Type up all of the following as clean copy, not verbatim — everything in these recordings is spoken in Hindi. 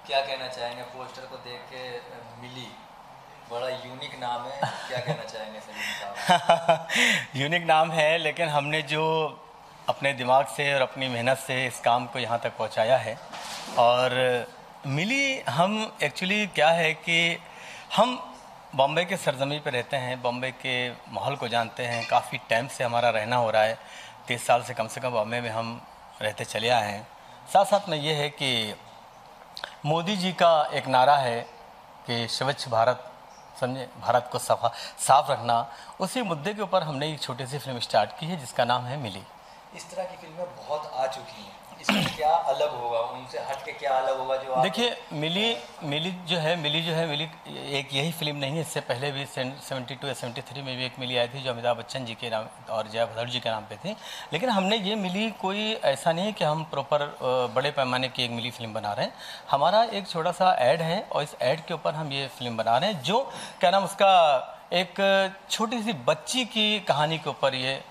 क्या कहना चाहेंगे पोस्टर को देख के? मिली, बड़ा यूनिक नाम है, क्या कहना चाहेंगे सलीम साहब? यूनिक नाम है, लेकिन हमने जो अपने दिमाग से और अपनी मेहनत से इस काम को यहाँ तक पहुँचाया है। और मिली, हम एक्चुअली क्या है कि हम बॉम्बे के सरजमी पे रहते हैं, बॉम्बे के माहौल को जानते हैं, काफ़ी टाइम से हमारा रहना हो रहा है, 30 साल से कम बॉम्बे में हम रहते चले आए हैं। साथ साथ में ये है कि मोदी जी का एक नारा है कि स्वच्छ भारत, समझे, भारत को साफ रखना। उसी मुद्दे के ऊपर हमने एक छोटी सी फिल्म स्टार्ट की है जिसका नाम है मिली। इस तरह की फिल्में बहुत आ चुकी हैं, इसमें क्या अलग होगा, उनसे हट के क्या अलग होगा जो देखिए, मिली जो है मिली एक यही फिल्म नहीं है, इससे पहले भी 72 या 73 में भी एक मिली आई थी जो अमिताभ बच्चन जी के नाम और जया बच्चन जी के नाम पे थी। लेकिन हमने ये मिली, कोई ऐसा नहीं है कि हम प्रॉपर बड़े पैमाने की एक मिली फिल्म बना रहे हैं। हमारा एक छोटा सा ऐड है और इस ऐड के ऊपर हम ये फिल्म बना रहे हैं जो क्या नाम उसका, एक छोटी सी बच्ची की कहानी के ऊपर ये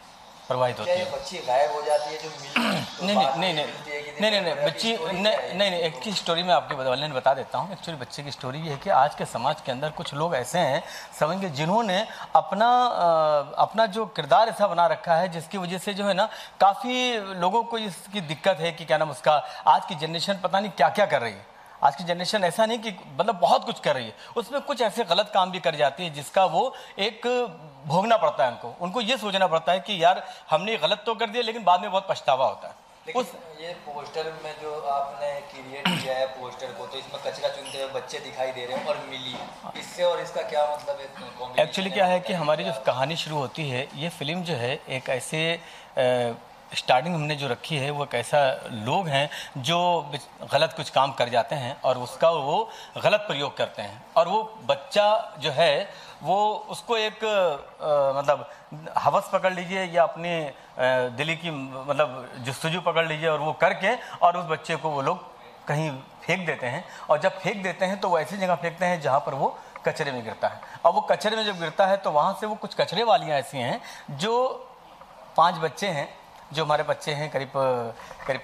प्रवाहित होती है। बच्ची गायब हो जाती है जो मिली? नहीं, बच्ची नहीं, एक की स्टोरी मैं आपके बता देता हूँ। एक्चुअली बच्चे की स्टोरी ये है कि आज के समाज के अंदर कुछ लोग ऐसे हैं, समझेंगे, जिन्होंने अपना जो किरदार ऐसा बना रखा है जिसकी वजह से जो है ना काफ़ी लोगों को इसकी दिक्कत है कि क्या नाम उसका, आज की जनरेशन पता नहीं क्या क्या कर रही है। आज की जनरेशन ऐसा नहीं कि मतलब बहुत कुछ कर रही है, उसमें कुछ ऐसे गलत काम भी कर जाती है जिसका वो एक भोगना पड़ता है। उनको ये सोचना पड़ता है कि यार हमने गलत तो कर दिया, लेकिन बाद में बहुत पछतावा होता है। ये पोस्टर में जो आपने क्रिएट किया है पोस्टर को, तो इसमें कचरा चुनते हुए बच्चे दिखाई दे रहे हैं और मिली, इससे और इसका क्या मतलब है? एक्चुअली क्या है कि हमारी जो कहानी शुरू होती है, ये फिल्म जो है एक ऐसे स्टार्टिंग हमने जो रखी है वो एक ऐसा लोग हैं जो गलत कुछ काम कर जाते हैं और उसका वो गलत प्रयोग करते हैं, और वो बच्चा जो है वो उसको एक मतलब हवस पकड़ लीजिए या अपने दिली की मतलब जस्तजू पकड़ लीजिए, और वो करके और उस बच्चे को वो लोग कहीं फेंक देते हैं। और जब फेंक देते हैं तो वो ऐसी जगह फेंकते हैं जहाँ पर वो कचरे में गिरता है। और वो कचरे में जब गिरता है तो वहाँ से वो कुछ कचरे वालियाँ ऐसी हैं जो 5 बच्चे हैं, जो हमारे बच्चे हैं, करीब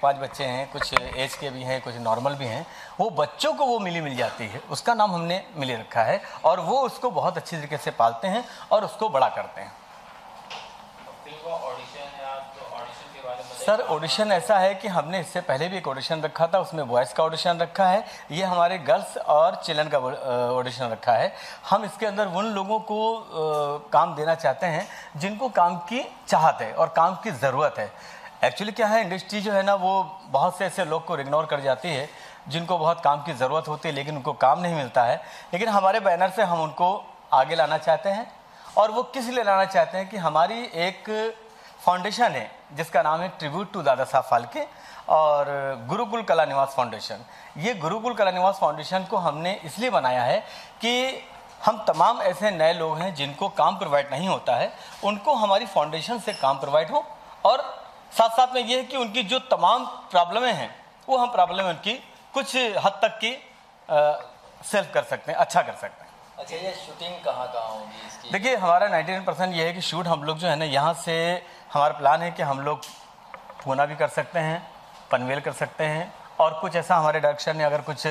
5 बच्चे हैं, कुछ एज के भी हैं, कुछ नॉर्मल भी हैं। वो बच्चों को वो मिल जाती है, उसका नाम हमने मिली रखा है, और वो उसको बहुत अच्छी तरीके से पालते हैं और उसको बड़ा करते हैं। सर, ऑडिशन ऐसा है कि हमने इससे पहले भी एक ऑडिशन रखा था, उसमें वॉइस का ऑडिशन रखा है, ये हमारे गर्ल्स और चिल्ड्रन का ऑडिशन रखा है। हम इसके अंदर उन लोगों को काम देना चाहते हैं जिनको काम की चाहत है और काम की ज़रूरत है। एक्चुअली क्या है, इंडस्ट्री जो है ना वो बहुत से ऐसे लोग को इग्नोर कर जाती है जिनको बहुत काम की ज़रूरत होती है लेकिन उनको काम नहीं मिलता है। लेकिन हमारे बैनर से हम उनको आगे लाना चाहते हैं, और वो किस लिए लाना चाहते हैं कि हमारी एक फाउंडेशन है जिसका नाम है ट्रिब्यूट टू दादा साहब फाल्के और गुरुकुल कला निवास फाउंडेशन। ये गुरुकुल कला निवास फाउंडेशन को हमने इसलिए बनाया है कि हम तमाम ऐसे नए लोग हैं जिनको काम प्रोवाइड नहीं होता है, उनको हमारी फाउंडेशन से काम प्रोवाइड हो, और साथ साथ में ये है कि उनकी जो तमाम प्रॉब्लमें हैं वो हम प्रॉब्लम उनकी कुछ हद तक की सेल्फ कर सकते हैं, अच्छा कर सकते हैं। अच्छा, ये शूटिंग कहाँ होगी इसकी? देखिए, हमारा 99% ये है कि शूट हम लोग जो है ना, यहाँ से हमारा प्लान है कि हम लोग पूना भी कर सकते हैं, पनवेल कर सकते हैं, और कुछ ऐसा हमारे डायरेक्टर ने अगर कुछ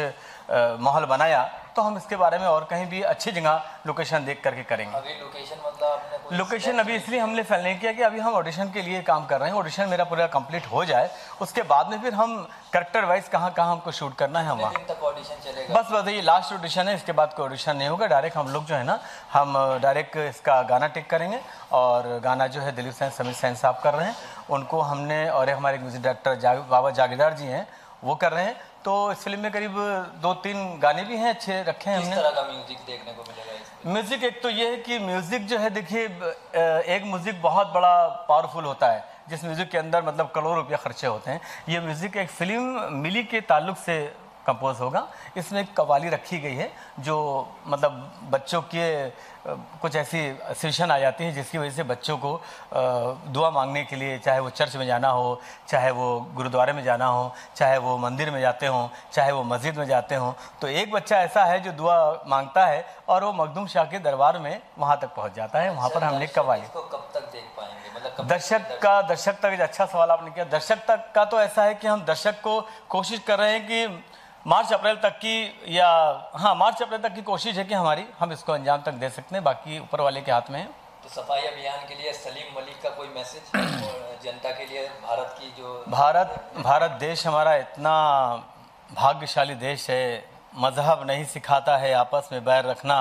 माहौल बनाया तो हम इसके बारे में और कहीं भी अच्छी जगह लोकेशन देख करके करेंगे। अभी लोकेशन मतलब आपने लोकेशन अभी इसलिए हमने फाइनल नहीं किया कि अभी हम ऑडिशन के लिए काम कर रहे हैं। ऑडिशन मेरा पूरा कंप्लीट हो जाए, उसके बाद में फिर हम कैरेक्टर वाइज कहाँ हमको शूट करना है, हम वहाँ तक ऑडिशन चलेगा। बस ये लास्ट ऑडिशन है, इसके बाद कोई ऑडिशन नहीं होगा। डायरेक्ट हम लोग जो है ना, हम डायरेक्ट इसका गाना टेक करेंगे, और गाना जो है दिलीप सैन, समीर सैन साहब कर रहे हैं, उनको हमने, और हमारे म्यूजिक डायरेक्टर बाबा जागीरदार जी हैं, वो कर रहे हैं। तो इस फिल्म में करीब 2-3 गाने भी हैं, अच्छे रखे हैं हमने। किस तरह का म्यूजिक देखने को मिलेगा इसमें? म्यूजिक एक तो ये है कि म्यूजिक जो है, देखिए, एक म्यूजिक बहुत बड़ा पावरफुल होता है, जिस म्यूजिक के अंदर मतलब करोड़ों रुपया खर्चे होते हैं। ये म्यूजिक एक फिल्म मिली के ताल्लुक से कंपोज होगा। इसमें एक कव्वाली रखी गई है जो मतलब बच्चों के कुछ ऐसी सिचुएशन आ जाती है जिसकी वजह से बच्चों को दुआ मांगने के लिए, चाहे वो चर्च में जाना हो, चाहे वो गुरुद्वारे में जाना हो, चाहे वो मंदिर में जाते हों, चाहे वो मस्जिद में जाते हों, तो एक बच्चा ऐसा है जो दुआ मांगता है और वो मखदूम शाह के दरबार में वहाँ तक पहुँच जाता है। वहाँ पर हमने कव्वाली। इसको कब तक देख पाएंगे, मतलब दर्शक तक अच्छा सवाल आपने किया। दर्शक तक का तो ऐसा है कि हम दर्शक को कोशिश कर रहे हैं कि मार्च अप्रैल तक की, या हाँ मार्च अप्रैल तक की कोशिश है कि हम इसको अंजाम तक दे सकते हैं, बाकी ऊपर वाले के हाथ में है। तो सफाई अभियान के लिए सलीम मलिक का कोई मैसेज और जनता के लिए, भारत की जो भारत देश हमारा इतना भाग्यशाली देश है, मजहब नहीं सिखाता है आपस में बैर रखना,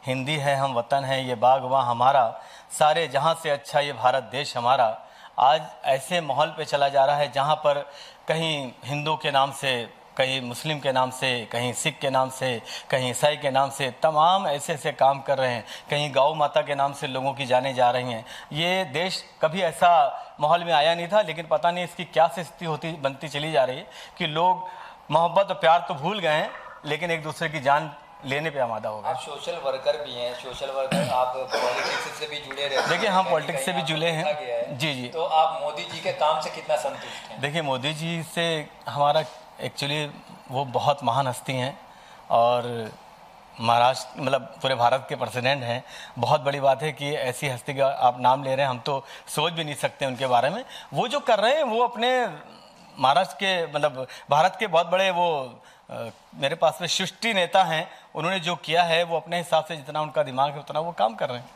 हिंदी है हम वतन है ये बागवां हमारा, सारे जहां से अच्छा ये भारत देश हमारा। आज ऐसे माहौल पे चला जा रहा है जहां पर कहीं हिंदू के नाम से, कहीं मुस्लिम के नाम से, कहीं सिख के नाम से, कहीं ईसाई के नाम से, तमाम ऐसे ऐसे काम कर रहे हैं, कहीं गौ माता के नाम से लोगों की जानें जा रही हैं। ये देश कभी ऐसा माहौल में आया नहीं था, लेकिन पता नहीं इसकी क्या स्थिति बनती चली जा रही है कि लोग मोहब्बत और प्यार तो भूल गए हैं, लेकिन एक दूसरे की जान लेने पे आमादा हो गए। आप सोशल वर्कर भी हैं, सोशल वर्कर, आप पॉलिटिक्स से भी जुड़े रहते हैं। देखिए हम पॉलिटिक्स से भी जुड़े हैं जी। तो आप मोदी जी के काम से कितना संतुष्ट हैं? देखिए मोदी जी से हमारा एक्चुअली, वो बहुत महान हस्ती हैं और महाराष्ट्र मतलब पूरे भारत के प्रेसिडेंट हैं। बहुत बड़ी बात है कि ऐसी हस्ती का आप नाम ले रहे हैं, हम तो सोच भी नहीं सकते उनके बारे में। वो जो कर रहे हैं वो अपने महाराष्ट्र के मतलब भारत के बहुत बड़े वो मेरे पास में सृष्टि नेता हैं, उन्होंने जो किया है वो अपने हिसाब से जितना उनका दिमाग है उतना वो काम कर रहे हैं।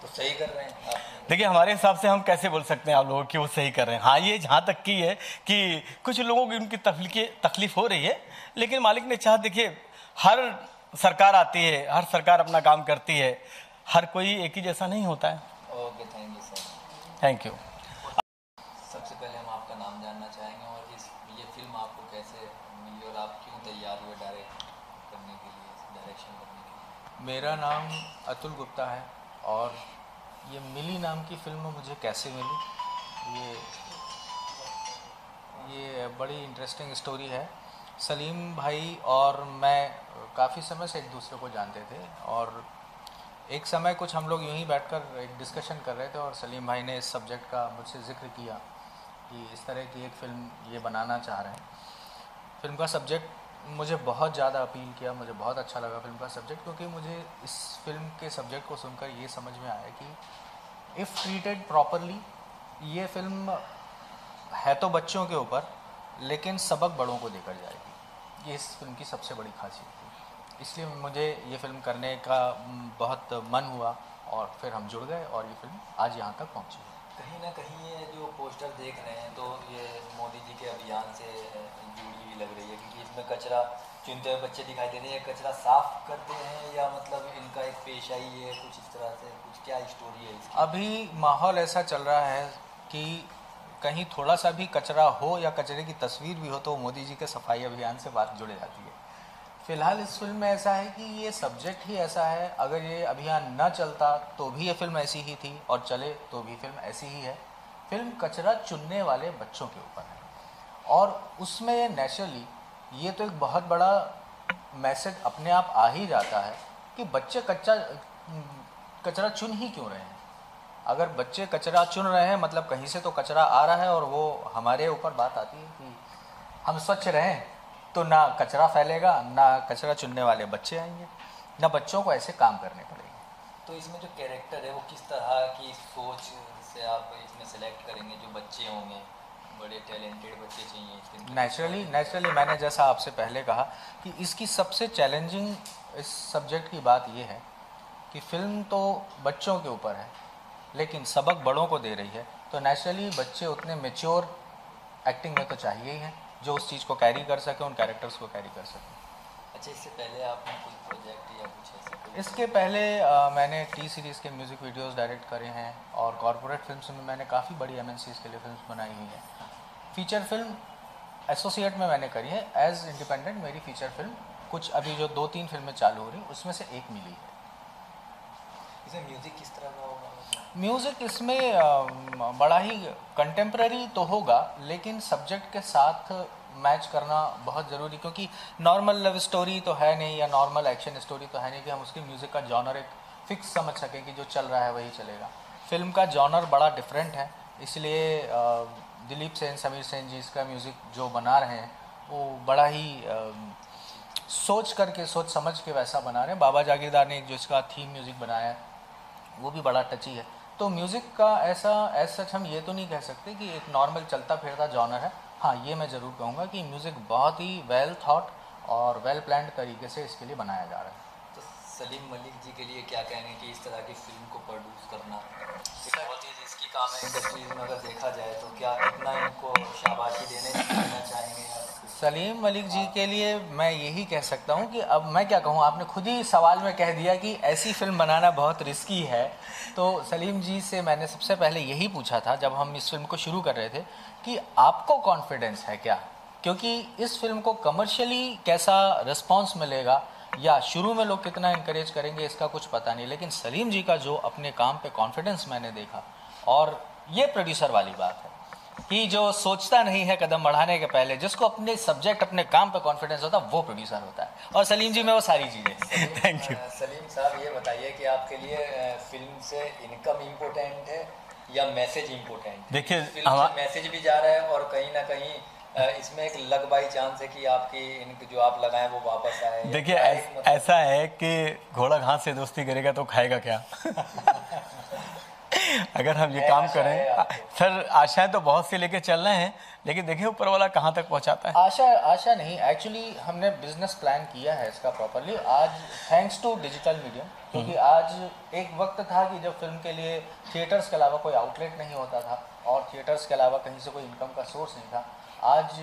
तो सही कर रहे हैं आप? देखिए हमारे हिसाब से हम कैसे बोल सकते हैं आप लोगों की वो सही कर रहे हैं। हाँ ये जहाँ तक की है कि कुछ लोगों की उनकी तकलीफ हो रही है, लेकिन मालिक ने चाहा, देखिए हर सरकार आती है, हर सरकार अपना काम करती है, हर कोई एक ही जैसा नहीं होता है। Okay, thank you sir. Thank you. सबसे पहले हम आपका नाम जानना चाहेंगे और ये फिल्म आपको कैसे मिली और आप क्यों तैयार हुए डायरेक्ट करने के लिए, डायरेक्शन करने के लिए? मेरा नाम अतुल गुप्ता है और ये मिली नाम की फिल्म मुझे कैसे मिली, ये बड़ी इंटरेस्टिंग स्टोरी है। सलीम भाई और मैं काफ़ी समय से एक दूसरे को जानते थे और एक समय कुछ हम लोग यूं ही बैठकर एक डिस्कशन कर रहे थे और सलीम भाई ने इस सब्जेक्ट का मुझसे जिक्र किया कि इस तरह की एक फ़िल्म ये बनाना चाह रहे हैं। फिल्म का सब्जेक्ट मुझे बहुत ज़्यादा अपील किया, मुझे बहुत अच्छा लगा फिल्म का सब्जेक्ट, क्योंकि मुझे इस फिल्म के सब्जेक्ट को सुनकर ये समझ में आया कि इफ़ ट्रीटेड प्रॉपरली ये फिल्म है तो बच्चों के ऊपर, लेकिन सबक बड़ों को देकर जाएगी। ये इस फिल्म की सबसे बड़ी खासियत थी, इसलिए मुझे ये फ़िल्म करने का बहुत मन हुआ और फिर हम जुड़ गए और ये फिल्म आज यहाँ तक पहुँची। कहीं ना कहीं ये जो पोस्टर देख रहे हैं तो ये मोदी जी के अभियान से जुड़ी हुई लग रही है, क्योंकि इसमें कचरा चुनते हुए बच्चे दिखाई दे रहे हैं। कचरा साफ करते हैं या मतलब इनका एक पेशा ही है कुछ इस तरह से, कुछ क्या स्टोरी है इसकी? अभी माहौल ऐसा चल रहा है कि कहीं थोड़ा सा भी कचरा हो या कचरे की तस्वीर भी हो तो मोदी जी के सफाई अभियान से बात जुड़ जाती है। फ़िलहाल इस फिल्म में ऐसा है कि ये सब्जेक्ट ही ऐसा है, अगर ये अभियान न चलता तो भी ये फिल्म ऐसी ही थी और चले तो भी फिल्म ऐसी ही है। फिल्म कचरा चुनने वाले बच्चों के ऊपर है और उसमें नेचुरली ये तो एक बहुत बड़ा मैसेज अपने आप आ ही जाता है कि बच्चे कचरा चुन ही क्यों रहे हैं। अगर बच्चे कचरा चुन रहे हैं मतलब कहीं से तो कचरा आ रहा है और वो हमारे ऊपर बात आती है कि हम स्वच्छ रहें तो ना कचरा फैलेगा, ना कचरा चुनने वाले बच्चे आएंगे, ना बच्चों को ऐसे काम करने पड़ेंगे। तो इसमें जो कैरेक्टर है वो किस तरह की सोच से आप इसमें सेलेक्ट करेंगे? जो बच्चे होंगे, बड़े टैलेंटेड बच्चे चाहिए इसके? नेचुरली मैंने जैसा आपसे पहले कहा कि इसकी सबसे चैलेंजिंग इस सब्जेक्ट की बात ये है कि फ़िल्म तो बच्चों के ऊपर है लेकिन सबक बड़ों को दे रही है, तो नेचुरली बच्चे उतने मैच्योर एक्टिंग में तो चाहिए ही हैं जो उस चीज़ को कैरी कर सके, उन कैरेक्टर्स को कैरी कर सके। अच्छा, इससे पहले आपने कोई प्रोजेक्ट या कुछ ऐसा? इसके पहले मैंने टी सीरीज़ के म्यूज़िक वीडियोस डायरेक्ट करे हैं और कॉर्पोरेट फिल्म्स में मैंने काफ़ी बड़ी MNCs के लिए फिल्म्स बनाई हुई हैं। फ़ीचर फिल्म एसोसिएट में मैंने करी है, एज़ इंडिपेंडेंट मेरी फ़ीचर फिल्म कुछ अभी जो 2-3 फिल्में चालू हो रही उसमें से एक मिली है। इसमें म्यूज़िक किस तरह का होगा? म्यूज़िक इसमें बड़ा ही कंटेम्प्रेरी तो होगा लेकिन सब्जेक्ट के साथ मैच करना बहुत ज़रूरी, क्योंकि नॉर्मल लव स्टोरी तो है नहीं या नॉर्मल एक्शन स्टोरी तो है नहीं कि हम उसके म्यूज़िक का जॉनर एक फ़िक्स समझ सकें कि जो चल रहा है वही चलेगा। फिल्म का जॉनर बड़ा डिफरेंट है, इसलिए दिलीप सेन, समीर सेन जी इसका म्यूज़िक जो बना रहे हैं वो बड़ा ही सोच समझ के वैसा बना रहे हैं। बाबा जागीरदार ने एक जो इसका थीम म्यूज़िक बनाया है वो भी बड़ा टची है। तो म्यूज़िक का ऐसा सच हम ये तो नहीं कह सकते कि एक नॉर्मल चलता फिरता जॉनर है। हाँ, ये मैं ज़रूर कहूँगा कि म्यूज़िक बहुत ही वेल थॉट और वेल प्लान्ड तरीके से इसके लिए बनाया जा रहा है। तो सलीम मलिक जी के लिए क्या कहेंगे कि इस तरह की फिल्म को प्रोड्यूस करना एक बहुत ही रिस्की काम है इंडस्ट्रीज में, अगर देखा जाए तो क्या कितना इनको शाबाशी देना चाहेंगे आप? सलीम मलिक जी के लिए मैं यही कह सकता हूँ कि अब मैं क्या कहूँ, आपने खुद ही सवाल में कह दिया कि ऐसी फिल्म बनाना बहुत रिस्की है। तो सलीम जी से मैंने सबसे पहले यही पूछा था जब हम इस फिल्म को शुरू कर रहे थे कि आपको कॉन्फिडेंस है क्या, क्योंकि इस फिल्म को कमर्शियली कैसा रिस्पॉन्स मिलेगा या शुरू में लोग कितना इनकरेज करेंगे इसका कुछ पता नहीं, लेकिन सलीम जी का जो अपने काम पे कॉन्फिडेंस मैंने देखा, और ये प्रोड्यूसर वाली बात है कि जो सोचता नहीं है कदम बढ़ाने के पहले, जिसको अपने सब्जेक्ट अपने काम पे कॉन्फिडेंस होता है, वो प्रोड्यूसर होता है, और सलीम जी में वो सारी चीज़ें। Thank you. सलीम साहब ये बताइए कि आपके लिए फिल्म से इनकम इम्पोर्टेंट है या मैसेज इम्पोर्टेंट है? देखिए, फिल्म से मैसेज भी जा रहा है और कहीं ना कहीं इसमें एक लक बाई चांस है कि आपकी इनकी जो आप लगाएं वो वापस आए। देखिए ऐसा है कि घोड़ा घास से दोस्ती करेगा तो खाएगा क्या? अगर हम ये काम करें, सर आशाएं तो बहुत सी लेके चल रहे हैं, लेकिन देखिए ऊपर वाला कहाँ तक पहुँचाता है। आशा नहीं, एक्चुअली हमने बिजनेस प्लान किया है इसका प्रॉपरली आज, थैंक्स टू डिजिटल मीडियम, क्योंकि आज एक वक्त था कि जब फिल्म के लिए थिएटर्स के अलावा कोई आउटलेट नहीं होता था और थिएटर्स के अलावा कहीं से कोई इनकम का सोर्स नहीं था। आज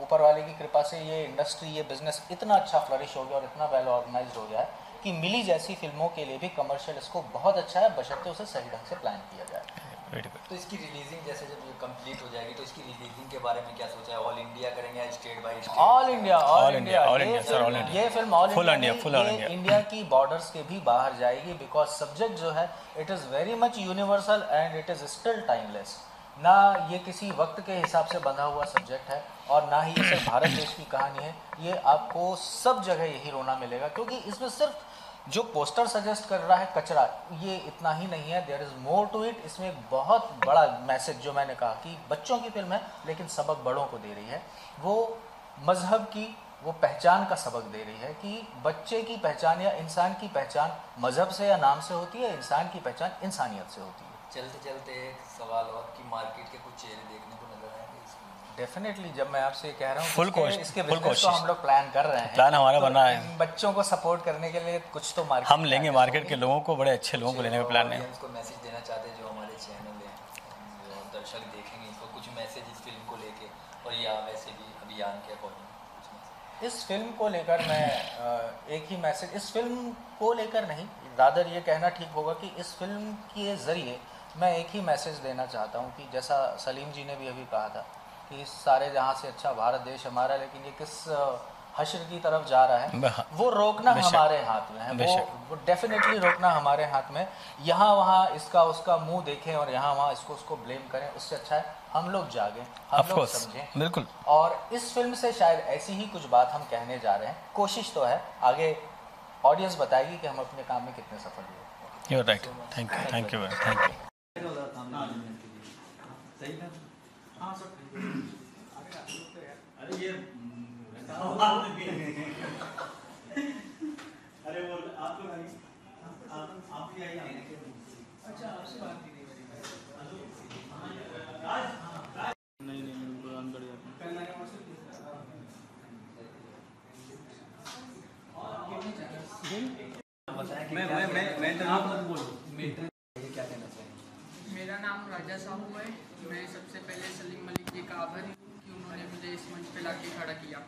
ऊपर वाले की कृपा से ये इंडस्ट्री, ये बिजनेस इतना अच्छा फ्लरिश हो गया और इतना वेल ऑर्गेनाइज्ड हो गया है कि मिली जैसी फिल्मों के लिए भी कमर्शियल स्कोप बहुत अच्छा है, बशर्ते उसे सही ढंग से प्लान किया जाए। तो इसकी रिलीजिंग जैसे जब ये कंप्लीट हो जाएगी तो इसकी रिलीजिंग के बारे में क्या सोचा है? ऑल इंडिया करेंगे या state by state? All India full India India की बॉर्डर्स के भी बाहर जाएगी, बिकॉज सब्जेक्ट जो है it is very much universal and it is still timeless. ना ये किसी वक्त के हिसाब से बंधा हुआ सब्जेक्ट है और ना ही ये सिर्फ भारत देश की कहानी है, ये आपको सब जगह यही रोना मिलेगा, क्योंकि इसमें सिर्फ जो पोस्टर सजेस्ट कर रहा है कचरा, ये इतना ही नहीं है, there is more to it. इसमें एक बहुत बड़ा मैसेज, जो मैंने कहा कि बच्चों की फिल्म है लेकिन सबक बड़ों को दे रही है, वो मजहब की वो पहचान का सबक दे रही है कि बच्चे की पहचान या इंसान की पहचान मजहब से या नाम से होती है, इंसान की पहचान इंसानियत से होती है। चलते चलते एक सवाल और कि मार्केट के कुछ चेहरे देखने को नजर आएंगे इसमें? डेफिनेटली, जब मैं आपसे कह रहा हूँ फुल कोशिश, इसके बिजनेस तो हम लोग प्लान कर रहे हैं, प्लान हमारा तो बना है। बच्चों को सपोर्ट करने के लिए कुछ तो मार्केट हम लेंगे, मार्केट के लोगों को, बड़े अच्छे लोगों को लेने का प्लान है। उसको मैसेज देना चाहते हैं जो हमारे चैनल है, जो दर्शक देखेंगे इसको, कुछ मैसेज इस फिल्म को लेके और या वैसे भी अभियान के अकॉर्डिंग? इस फिल्म को लेकर मैं एक ही मैसेज, इस फिल्म को लेकर नहीं, रादर ये कहना ठीक होगा कि इस फिल्म के ज़रिए मैं एक ही मैसेज देना चाहता हूँ कि जैसा सलीम जी ने भी अभी कहा था कि सारे जहाँ से अच्छा भारत देश हमारा, लेकिन ये किस हश्र की तरफ जा रहा है वो रोकना हमारे हाथ में है, वो डेफिनेटली रोकना हमारे हाथ में। यहाँ वहाँ इसका उसका मुंह देखें और यहाँ वहाँ इसको उसको ब्लेम करें, उससे अच्छा है हम लोग जागें, हम लोग समझें। बिल्कुल। और इस फिल्म से शायद ऐसी ही कुछ बात हम कहने जा रहे हैं, कोशिश तो है, आगे ऑडियंस बताएगी कि हम अपने काम में कितने सफल हुए। You right, thank you, thank you, thank you. सही है। हाँ सर। अरे ये अरे वो आप लोग आइए, आप भी आइए। अच्छा, आपसे बात की नहीं अंदर क्या कहना चाहिए? मेरा नाम राजा साहू है। मैं सबसे पहले सलीम मलिक जी का आभारी हूँ कि उन्होंने मुझे इस मंच पे लाके खड़ा किया।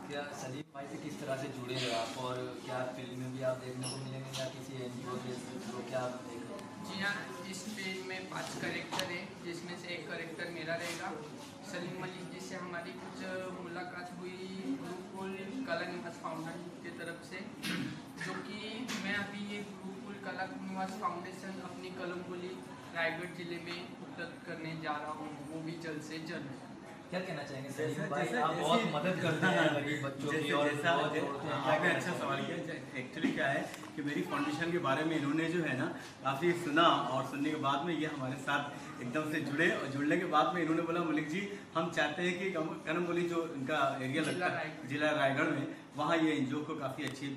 क्या सलीम भाई से किस तरह से जुड़े हो आप, और क्या फिल्म में भी आप देखने को मिलेंगे या किसी एनजीओ के थ्रू क्या आप देख रहे हैं? जी हाँ, इस फिल्म में 5 कैरेक्टर हैं, जिसमें से एक कैरेक्टर मेरा रहेगा। सलीम मलिक जी से हमारी कुछ मुलाकात हुई गुरुकुल कला निवास फाउंडेशन की तरफ से, जो कि मैं अभी ये गुरुकुल कला निवास फाउंडेशन अपनी कलमगुली रायगढ़ जिले में उपलब्ध करने जा रहा हूँ, वो भी जल्द से जल्द। क्या कहना चाहेंगे सलीम भाई? आप बहुत मदद करते हैं गरीब बच्चों की, और आपने अच्छा सवाल किया। एक्चुअली क्या है कि मेरी फाउंडेशन के बारे में इन्होंने जो है ना काफ़ी सुना, और सुनने के बाद में ये हमारे साथ एकदम से जुड़े, और जुड़ने के बाद में इन्होंने बोला मलिक जी हम चाहते हैं कि कनमबोली जो इनका एरिया लगता है जिला रायगढ़ में, वहाँ ये एनजीओ को काफ़ी अच्छी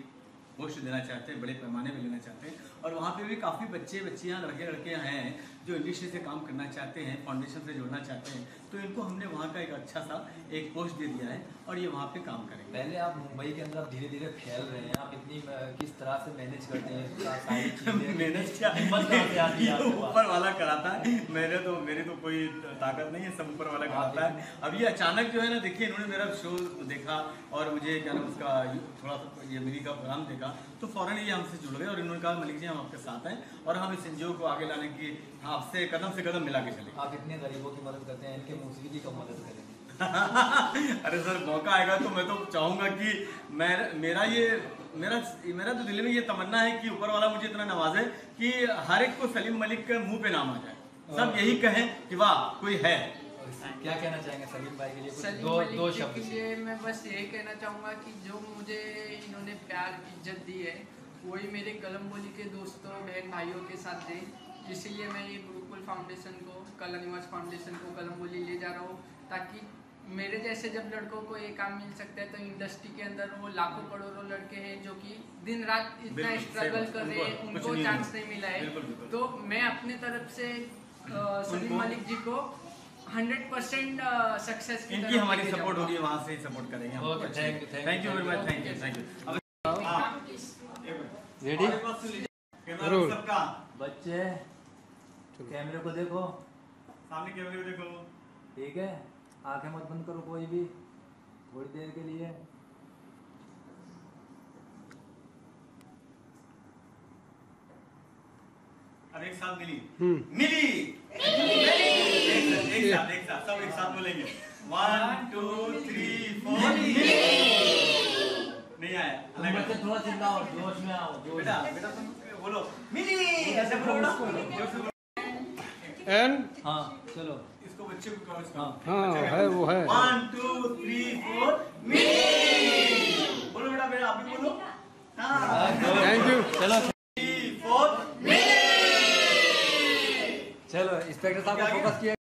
पोस्ट देना चाहते हैं, बड़े पैमाने में लेना चाहते हैं। और वहाँ पे भी काफ़ी बच्चे बच्चियाँ लड़के हैं जो इंडस्ट्री से काम करना चाहते हैं, फाउंडेशन से जुड़ना चाहते हैं, तो इनको हमने वहाँ का एक अच्छा सा एक पोस्ट दे दिया है और ये वहाँ पे काम करेंगे। पहले आप मुंबई के अंदर आप धीरे धीरे फैल रहे हैं, आप इतनी किस तरह से मैनेज करते हैं सारी चीजें? मैनेज क्या, ऊपर वाला कराता है, मेरे तो कोई ताकत नहीं है, सब ऊपर वाला कराता है। अब ये अचानक जो है ना, देखिए इन्होंने मेरा शो देखा और मुझे क्या नाम उसका थोड़ा सा ये मेरी का प्रोग्राम देखा, तो फौरन ये हमसे जुड़ गए और इन्होंने कहा मलिक जी हम आपके साथ हैं और हम इस एनजीओ को आगे लाने की आपसे कदम से कदम मिला के चले। आप इतने गरीबों की मदद करते हैं, इनके मूसी की कब मदद करेंगे? अरे सर मौका आएगा तो मैं तो चाहूँगा कि मेरा तो दिल में ये तमन्ना है कि ऊपर वाला मुझे इतना नवाजे कि हर एक को सलीम मलिक के मुंह पे नाम आ जाए, सब यही कहें कि वाह कोई है। क्या कहना चाहेंगे सलीम भाई के लिए? सलीम दो मलिक शब्द के लिए मैं बस यही कहना चाहूँगा कि जो मुझे इन्होंने प्यार इज्जत दी है वही मेरे कलम बोली के दोस्तों बहन भाइयों के साथ दे। इसीलिए मैं ये गुरुकुल फाउंडेशन को, कला निवास फाउंडेशन को कलम बोली ले जा रहा हूँ, ताकि मेरे जैसे जब लड़कों को ये काम मिल सकता है तो इंडस्ट्री के अंदर वो लाखों करोड़ों लड़के हैं जो कि दिन रात इतना स्ट्रगल कर रहे हैं, उनको चांस नहीं मिला है। तो मैं अपने तरफ से सलीम मलिक जी को 100% सक्सेस की इनकी हमारी सपोर्ट होगी, वहाँ से सपोर्ट करेंगे हम। Thank you very much, thank you. Ready सबका बच्चे कैमरे को देखो, सामने कैमरे को देखो, ठीक है? आंखें मत बंद करो कोई भी, थोड़ी देर के लिए। अब एक साथ मिली एक साथ सब एक साथ बोलेंगे 1 2 3 4 नहीं आया, बच्चे थोड़ा चिल्लाओ, जोश में आओ, बेटा तुम बोलो मिली, ऐसे बोलो। एंड हाँ चलो, इसको बच्चे को कहो, इसको हाँ है वो है 1 2 3 4 मिली बोलो बेटा, बेटा आप भी बोलो। हाँ थैंक यू। चलो 3 4 चलो, इंस्पेक्टर साहब को फोकस किया।